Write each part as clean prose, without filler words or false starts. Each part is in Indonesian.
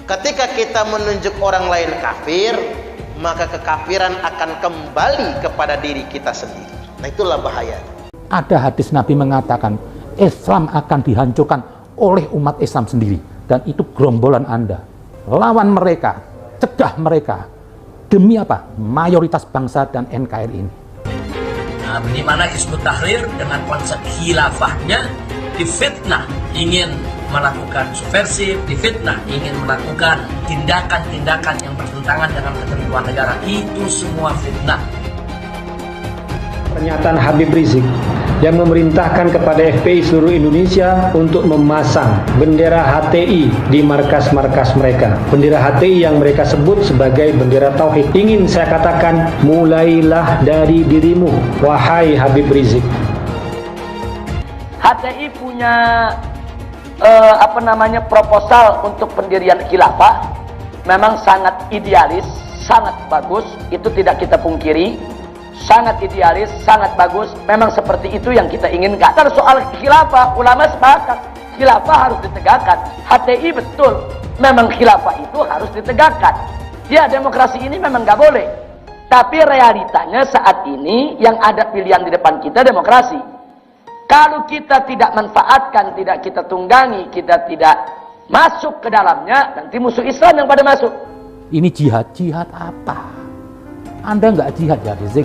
Ketika kita menunjuk orang lain kafir, maka kekafiran akan kembali kepada diri kita sendiri. Nah, itulah bahaya. Ada hadis Nabi mengatakan Islam akan dihancurkan oleh umat Islam sendiri, dan itu gerombolan Anda. Lawan mereka, cegah mereka. Demi apa? Mayoritas bangsa dan NKRI ini. Nah, di mana Hizbut Tahrir dengan konsep khilafahnya difitnah ingin melakukan subversif, difitnah ingin melakukan tindakan-tindakan yang bertentangan dengan ketentuan negara. Itu semua fitnah. Pernyataan Habib Rizik yang memerintahkan kepada FPI seluruh Indonesia untuk memasang bendera HTI di markas-markas mereka. Bendera HTI yang mereka sebut sebagai bendera tauhid. Ingin saya katakan, mulailah dari dirimu, wahai Habib Rizik. HTI punya proposal untuk pendirian khilafah memang sangat idealis, sangat bagus, itu tidak kita pungkiri. Sangat idealis, sangat bagus, memang seperti itu yang kita inginkan. Soal khilafah, ulama sepakat khilafah harus ditegakkan. HTI betul, memang khilafah itu harus ditegakkan. Ya, demokrasi ini memang nggak boleh, tapi realitanya saat ini yang ada pilihan di depan kita demokrasi. Kalau kita tidak manfaatkan, tidak kita tunggangi, kita tidak masuk ke dalamnya, nanti musuh Islam yang pada masuk. Ini jihad apa? Anda nggak jihad ya Rizik.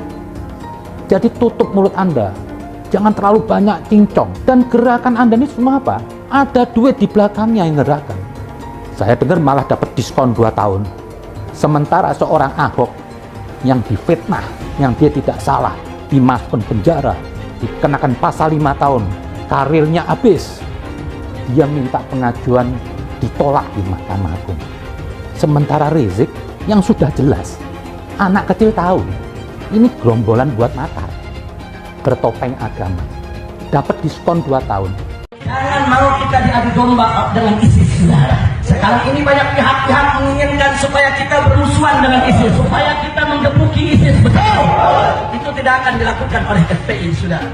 Jadi tutup mulut Anda. Jangan terlalu banyak cincong. Dan gerakan Anda ini semua apa? Ada duit di belakangnya yang gerakan. Saya dengar malah dapat diskon 2 tahun. Sementara seorang Ahok yang difitnah, yang dia tidak salah, dimasukkan penjara, dikenakan pasal 5 tahun, karirnya habis. Dia minta pengajuan ditolak di Mahkamah Agung. Sementara Rizik yang sudah jelas, anak kecil tahu, ini gerombolan buat makar, bertopeng agama, dapat diskon 2 tahun. Jangan mau kita diadu domba dengan ISIS, saudara. Sekarang ini banyak pihak-pihak menginginkan supaya kita bermusuhan dengan ISIS, supaya kita menggebuki ISIS. Betul. Itu tidak akan dilakukan oleh FPI, saudara.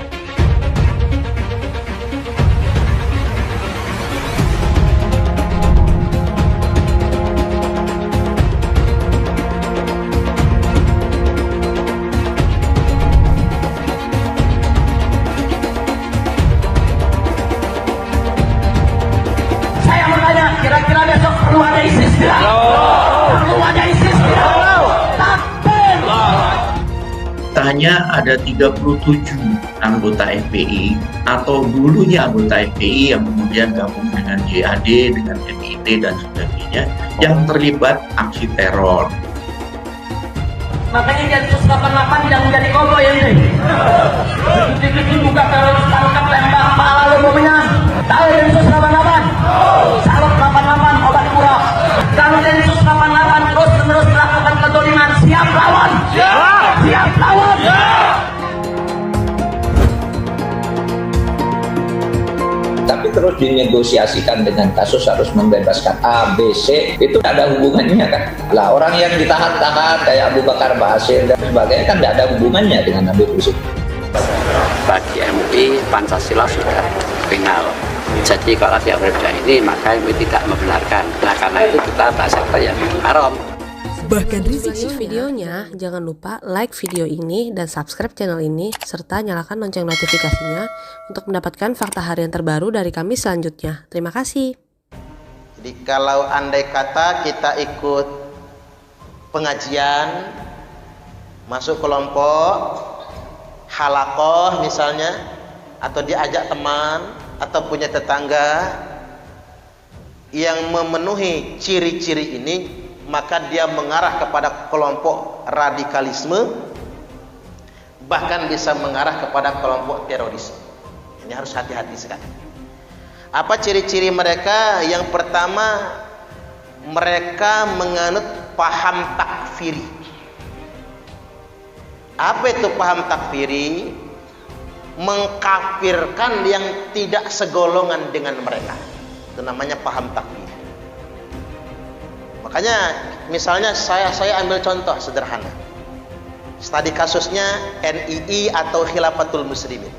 Kira-kira besok perlu ada ISIS tidak? Perlu ada ISIS tidak? Takbir! Tanya ada 37 anggota FPI atau dulunya anggota FPI yang kemudian gabung dengan JAD, dengan MIT dan sebagainya yang terlibat aksi teror. Makanya Densus 88 yang menjadi koboi ini. Begitu juga teroris tangkap lempar kepala umumnya. Tahu Densus 88? Salot 88 obat murah. Kalau Densus 88 terus-menerus melakukan kezaliman, siap lawan. Siap lawan. Tapi terus dinegosiasikan dengan kasus harus membebaskan A, B, C, itu tidak ada hubungannya kan. Lah orang yang ditahan-tahan kayak Abu Bakar Basir dan sebagainya kan tidak ada hubungannya dengan Habib Rizik. Bagi MUI Pancasila sudah final. Jadi kalau dia berbeda ini maka MUI tidak membenarkan. Nah karena itu kita tak sektor yang haram. Bahkan Rizik videonya, jangan lupa like video ini dan subscribe channel ini, serta nyalakan lonceng notifikasinya untuk mendapatkan fakta harian terbaru dari kami selanjutnya. Terima kasih. Jadi kalau andai kata kita ikut pengajian, masuk kelompok, halakoh misalnya, atau diajak teman, atau punya tetangga yang memenuhi ciri-ciri ini, maka dia mengarah kepada kelompok radikalisme, bahkan bisa mengarah kepada kelompok terorisme. Ini harus hati-hati sekali. Apa ciri-ciri mereka? Yang pertama, mereka menganut paham takfiri. Apa itu paham takfiri? Mengkafirkan yang tidak segolongan dengan mereka. Itu namanya paham takfiri. Makanya misalnya saya ambil contoh sederhana. Studi kasusnya NII atau Khilafatul Muslimin.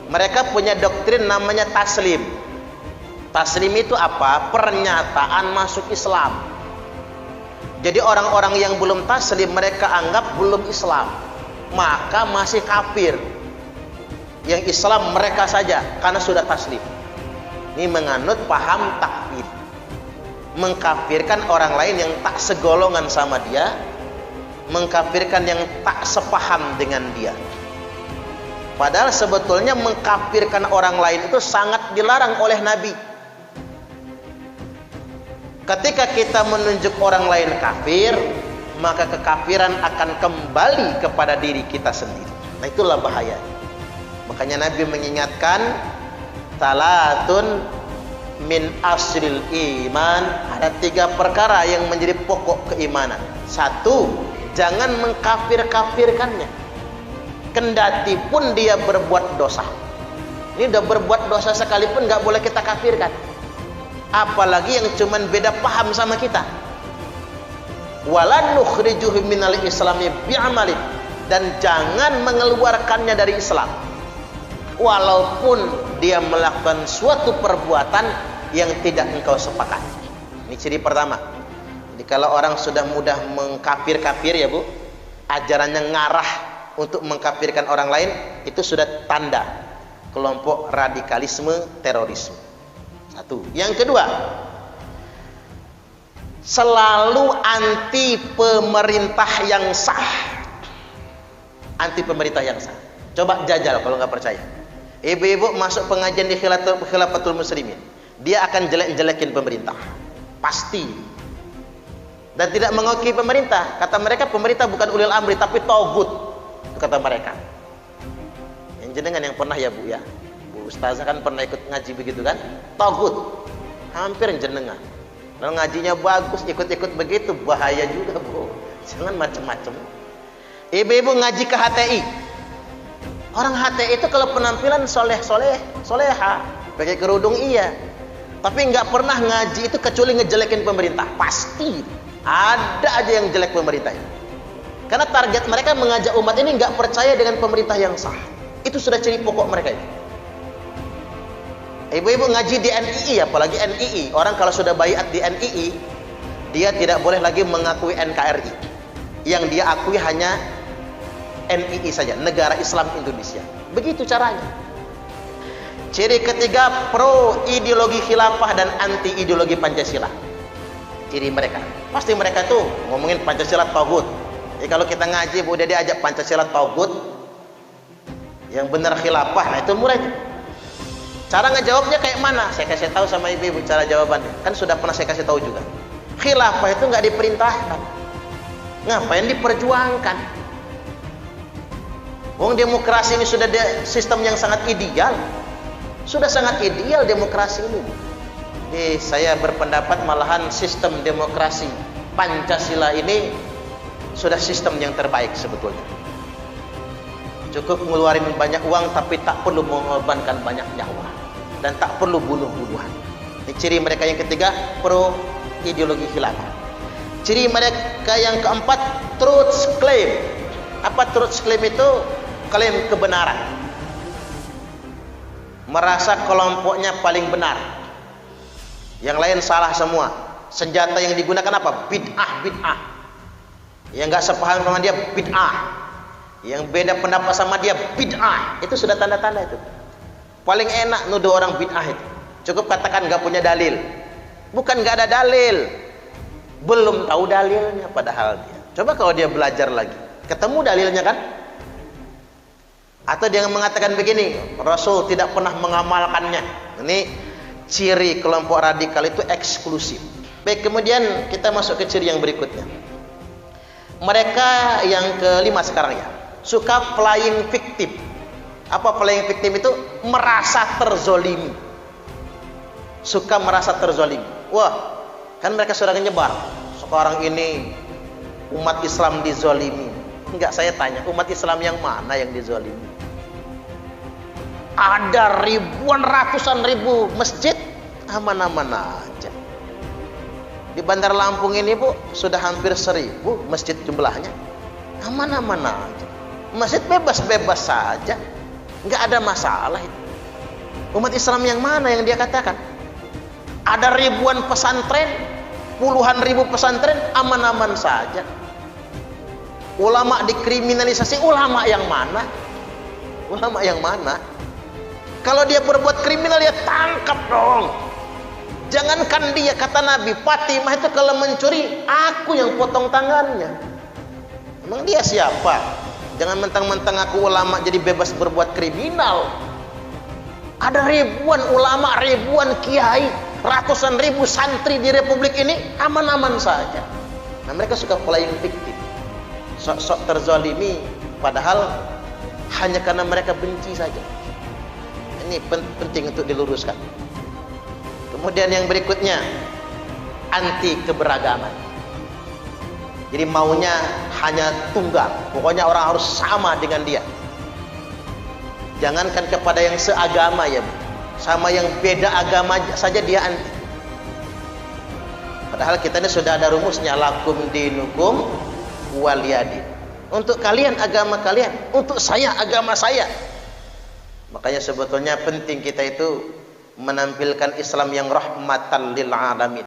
Mereka punya doktrin namanya taslim. Taslim itu apa? Pernyataan masuk Islam. Jadi orang-orang yang belum taslim mereka anggap belum Islam, maka masih kafir. Yang Islam mereka saja karena sudah taslim. Ini menganut paham takfir, mengkafirkan orang lain yang tak segolongan sama dia, mengkafirkan yang tak sepaham dengan dia. Padahal sebetulnya mengkafirkan orang lain itu sangat dilarang oleh Nabi. Ketika kita menunjuk orang lain kafir, maka kekafiran akan kembali kepada diri kita sendiri. Nah, itulah bahaya. Makanya Nabi mengingatkan, salatun min asril iman, ada 3 perkara yang menjadi pokok keimanan. 1, jangan mengkafir-kafirkannya kendati pun dia berbuat dosa. Ini udah berbuat dosa sekalipun nggak boleh kita kafirkan, apalagi yang cuman beda paham sama kita. Walan nukhrijuhu minal islami bi'amali, dan jangan mengeluarkannya dari Islam walaupun dia melakukan suatu perbuatan yang tidak engkau sepakati. Ini ciri pertama. Jadi kalau orang sudah mudah mengkafir-kafir ya Bu, ajarannya ngarah untuk mengkafirkan orang lain, itu sudah tanda kelompok radikalisme terorisme. 1. Yang kedua, selalu anti pemerintah yang sah. Anti pemerintah yang sah. Coba jajal kalau nggak percaya. Ibu-ibu masuk pengajian di Khilafatul Muslimin, dia akan jelek-jelekin pemerintah, pasti. Dan tidak mengakui pemerintah. Kata mereka pemerintah bukan ulil amri tapi togut, kata mereka. Yang jenengan yang pernah ya Bu ya, Bu Ustazah kan pernah ikut ngaji begitu kan? Togut, hampir jenengan. Kalau ngajinya bagus, ikut-ikut begitu, bahaya juga Bu. Jangan macem-macem. Ibu-ibu ngaji ke HTI. Orang HTI itu kalau penampilan soleha, pakai kerudung iya. Tapi nggak pernah ngaji itu kecuali ngejelekin pemerintah. Pasti ada aja yang jelek pemerintah ini. Karena target mereka mengajak umat ini nggak percaya dengan pemerintah yang sah. Itu sudah ciri pokok mereka ini. Ibu-ibu ngaji di NII, apalagi NII. Orang kalau sudah baiat di NII, dia tidak boleh lagi mengakui NKRI. Yang dia akui hanya NII saja, Negara Islam Indonesia. Begitu caranya. Ciri ketiga, pro ideologi khilafah dan anti ideologi Pancasila. Ciri mereka. Pasti mereka tuh ngomongin Pancasila togut. Jadi kalau kita ngaji, udah diajak Pancasila togut, yang benar khilafah, nah itu mulai. Cara ngejawabnya kayak mana? Saya kasih tahu sama ibu-ibu cara jawabannya. Kan sudah pernah saya kasih tahu juga. Khilafah itu nggak diperintahkan. Ngapain diperjuangkan? Wong demokrasi ini sudah sistem yang sangat ideal. Sudah sangat ideal demokrasi ini. Jadi saya berpendapat malahan sistem demokrasi Pancasila ini sudah sistem yang terbaik sebetulnya. Cukup ngeluarin banyak uang tapi tak perlu mengorbankan banyak nyawa dan tak perlu bunuh-bunuhan. Ini ciri mereka yang ketiga, pro ideologi khilafah. Ciri mereka yang keempat, truth claim. Apa truth claim itu? Klaim kebenaran. Merasa kelompoknya paling benar, yang lain salah semua. Senjata yang digunakan apa? Bid'ah. Yang nggak sepaham sama dia bid'ah, yang beda pendapat sama dia bid'ah. Itu sudah tanda-tanda itu. Paling enak nuduh orang bid'ah itu. Cukup katakan nggak punya dalil. Bukan nggak ada dalil, belum tahu dalilnya padahal dia. Coba kalau dia belajar lagi, ketemu dalilnya kan? Atau dia mengatakan begini, Rasul tidak pernah mengamalkannya. Ini ciri kelompok radikal itu eksklusif. Baik, kemudian kita masuk ke ciri yang berikutnya. Mereka yang kelima sekarang ya, suka playing victim. Apa playing victim itu? Merasa terzolimi. Suka merasa terzolimi. Wah, kan mereka sudah menyebar. Sekarang ini umat Islam dizolimi. Enggak, saya tanya, umat Islam yang mana yang dizolimi? Ada ribuan, ratusan ribu masjid, aman-aman aja. Di Bandar Lampung ini Bu, sudah hampir 1000 masjid jumlahnya. Aman-aman aja. Masjid bebas-bebas saja, nggak ada masalah itu. Umat Islam yang mana yang dia katakan? Ada ribuan pesantren, puluhan ribu pesantren, aman-aman saja. Ulama dikriminalisasi, ulama yang mana? Ulama yang mana? Kalau dia berbuat kriminal, ya tangkap dong. Jangankan dia, kata Nabi, Fatimah itu kalau mencuri, aku yang potong tangannya. Emang dia siapa? Jangan mentang-mentang aku ulama jadi bebas berbuat kriminal. Ada ribuan ulama, ribuan kiai, ratusan ribu santri di republik ini aman-aman saja. Nah, mereka suka playing victim, sok-sok terzalimi, padahal hanya karena mereka benci saja. Ini penting untuk diluruskan. Kemudian yang berikutnya, anti keberagaman. Jadi maunya hanya tunggal, pokoknya orang harus sama dengan dia. Jangankan kepada yang seagama ya, sama yang beda agama saja dia anti. Padahal kita ini sudah ada rumusnya, lakum dinukum waliyadin. Untuk kalian agama kalian, untuk saya agama saya. Makanya sebetulnya penting kita itu menampilkan Islam yang rahmatan lil alamin.